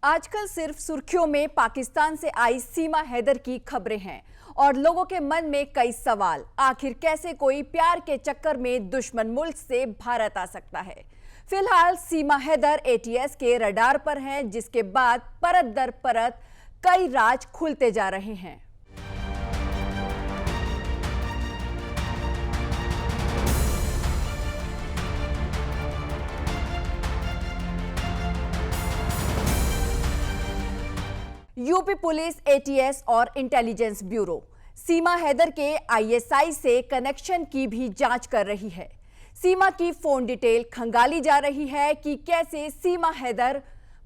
आजकल सिर्फ सुर्खियों में पाकिस्तान से आई सीमा हैदर की खबरें हैं और लोगों के मन में कई सवाल। आखिर कैसे कोई प्यार के चक्कर में दुश्मन मुल्क से भारत आ सकता है। फिलहाल सीमा हैदर एटीएस के रडार पर हैं, जिसके बाद परत दर परत कई राज खुलते जा रहे हैं। यूपी पुलिस, एटीएस और इंटेलिजेंस ब्यूरो सीमा हैदर के आईएसआई से कनेक्शन की भी जांच कर रही है। सीमा की फोन डिटेल खंगाली जा रही है कि कैसे सीमा हैदर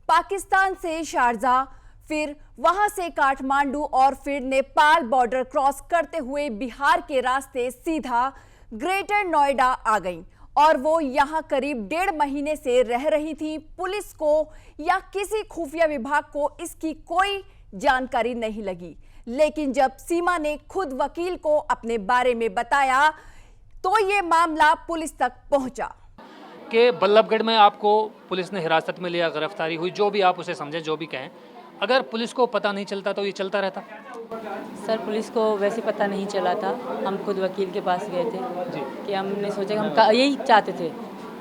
पाकिस्तान से शारजाह, फिर वहां से काठमांडू और फिर नेपाल बॉर्डर क्रॉस करते हुए बिहार के रास्ते सीधा ग्रेटर नोएडा आ गईं और वो यहां करीब 1.5 महीने से रह रही थी। पुलिस को या किसी खुफिया विभाग को इसकी कोई जानकारी नहीं लगी, लेकिन जब सीमा ने खुद वकील को अपने बारे में बताया तो ये मामला पुलिस तक पहुंचा। कि बल्लभगढ़ में आपको पुलिस ने हिरासत में लिया, गिरफ्तारी हुई, जो भी आप उसे समझें, जो भी कहें, अगर पुलिस को पता नहीं चलता तो ये चलता रहता? सर, पुलिस को वैसे पता नहीं चला था। हम खुद वकील के पास गए थे जी। कि हमने सोचा कि हम यही चाहते थे,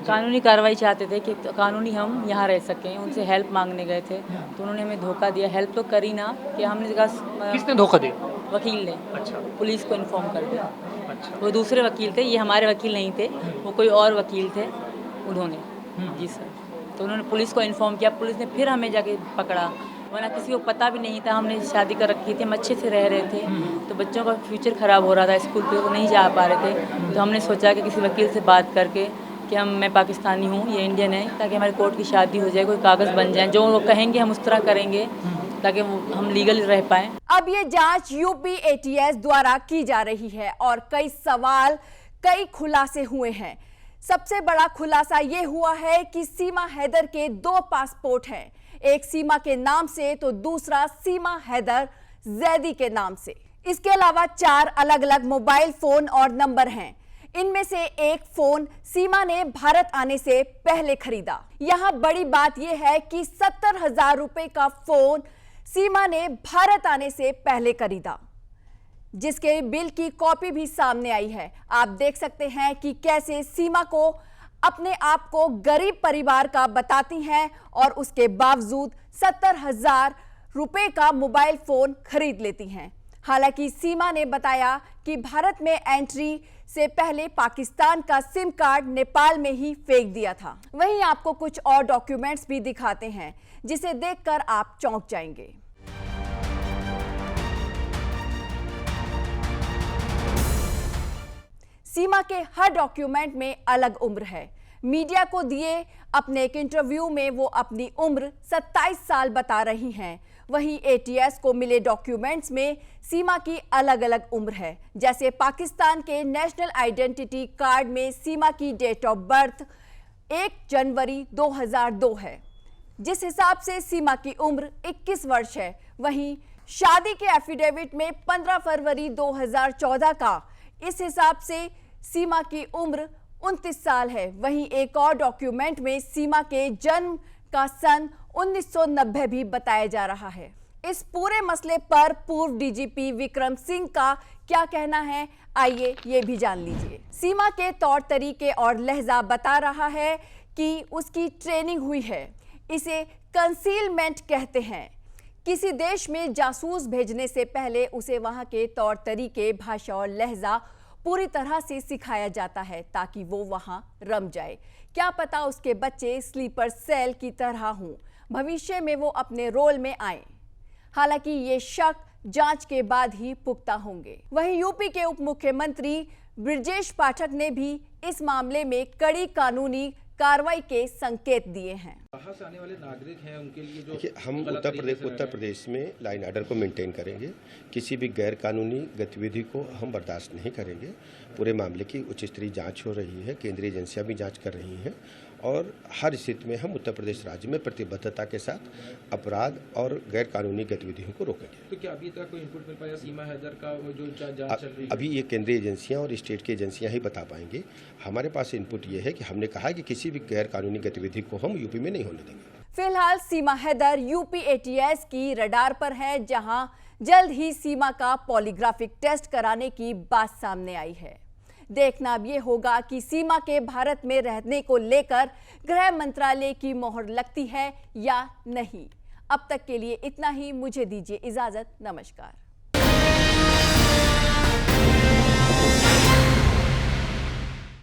कानूनी कार्रवाई चाहते थे कि कानूनी हम यहाँ रह सकें। उनसे हेल्प मांगने गए थे तो उन्होंने हमें धोखा दिया। हेल्प तो करी ना, कि हमने कहा। किसने धोखा दिया? वकील ने। अच्छा। पुलिस को इन्फॉर्म कर दिया। अच्छा। वो दूसरे वकील थे, ये हमारे वकील नहीं थे, वो कोई और वकील थे। उन्होंने जी सर, तो उन्होंने पुलिस को इन्फॉर्म किया। पुलिस ने फिर हमें जाके पकड़ा, वरना किसी को पता भी नहीं था। हमने शादी कर रखी थी, हम अच्छे से रह रहे थे, तो बच्चों का फ्यूचर ख़राब हो रहा था, स्कूल पे वो नहीं जा पा रहे थे। तो हमने सोचा कि किसी वकील से बात करके कि मैं पाकिस्तानी हूँ, ये इंडियन है, ताकि हमारी कोर्ट की शादी हो जाए, कोई कागज़ बन जाए, जो वो कहेंगे हम उस तरह करेंगे ताकि हम लीगल रह पाएँ। अब ये जांच यूपी एटीएस द्वारा की जा रही है और कई सवाल, कई खुलासे हुए हैं। सबसे बड़ा खुलासा ये हुआ है कि सीमा हैदर के 2 पासपोर्ट हैं, एक सीमा के नाम से तो दूसरा सीमा हैदर जैदी के नाम से। इसके अलावा 4 अलग अलग मोबाइल फोन और नंबर हैं। इनमें से एक फोन सीमा ने भारत आने से पहले खरीदा। यहां बड़ी बात यह है कि 70,000 रुपए का फोन सीमा ने भारत आने से पहले खरीदा, जिसके बिल की कॉपी भी सामने आई है। आप देख सकते हैं कि कैसे सीमा को अपने आप को गरीब परिवार का बताती हैं और उसके बावजूद 70,000 रुपए का मोबाइल फोन खरीद लेती हैं। हालांकि सीमा ने बताया कि भारत में एंट्री से पहले पाकिस्तान का सिम कार्ड नेपाल में ही फेंक दिया था। वहीं आपको कुछ और डॉक्यूमेंट्स भी दिखाते हैं, जिसे देखकर आप चौंक जाएंगे। सीमा के हर डॉक्यूमेंट में अलग उम्र है। मीडिया को दिए अपने एक इंटरव्यू में वो अपनी उम्र 27 साल बता रही हैं। वहीं एटीएस को मिले डॉक्यूमेंट्स में सीमा की अलग अलग उम्र है। जैसे पाकिस्तान के नेशनल आइडेंटिटी कार्ड में सीमा की डेट ऑफ बर्थ 1 जनवरी 2002 है, जिस हिसाब से सीमा की उम्र 21 वर्ष है। वहीं शादी के एफिडेविट में 15 फरवरी 2014 का, इस हिसाब से सीमा की उम्र 29 साल है। वहीं एक और डॉक्यूमेंट में सीमा के जन्म का सन 1990 भी बताया जा रहा है। इस पूरे मसले पर पूर्व डीजीपी विक्रम सिंह का क्या कहना है, आइए ये भी जान लीजिए। सीमा के तौर तरीके और लहजा बता रहा है कि उसकी ट्रेनिंग हुई है। इसे कंसीलमेंट कहते हैं। किसी देश में जासूस भेजने से पहले उसे वहां के तौर तरीके, भाषा और लहजा पूरी तरह से सिखाया जाता है ताकि वो वहां रम जाए। क्या पता उसके बच्चे स्लीपर सेल की तरह हों, भविष्य में वो अपने रोल में आए। हालांकि ये शक जांच के बाद ही पुख्ता होंगे। वहीं यूपी के उप मुख्यमंत्री ब्रजेश पाठक ने भी इस मामले में कड़ी कानूनी कार्रवाई के संकेत दिए हैं। बाहर से आने वाले नागरिक हैं, उनके लिए जो देखिए, हम उत्तर प्रदेश में लाइन ऑर्डर को मेंटेन करेंगे। किसी भी गैर कानूनी गतिविधि को हम बर्दाश्त नहीं करेंगे। पूरे मामले की उच्च स्तरीय जांच हो रही है, केंद्रीय एजेंसियां भी जांच कर रही हैं और हर स्थिति में हम उत्तर प्रदेश राज्य में प्रतिबद्धता के साथ अपराध और गैर कानूनी गतिविधियों को रोकेंगे। तो क्या अभी तक कोई इनपुट मिल पाया सीमा हैदर का जो जांच चल रही है? अभी ये केंद्रीय एजेंसियां और स्टेट की एजेंसियां ही बता पाएंगे। हमारे पास इनपुट ये है कि हमने कहा कि किसी भी गैर कानूनी गतिविधि को हम यूपी में नहीं होने देंगे। फिलहाल सीमा हैदर यूपी एटीएस की रडार पर है, जहां जल्द ही सीमा का पॉलीग्राफिक टेस्ट कराने की बात सामने आई है। देखना अब ये होगा कि सीमा के भारत में रहने को लेकर गृह मंत्रालय की मोहर लगती है या नहीं। अब तक के लिए इतना ही, मुझे दीजिए इजाजत। नमस्कार।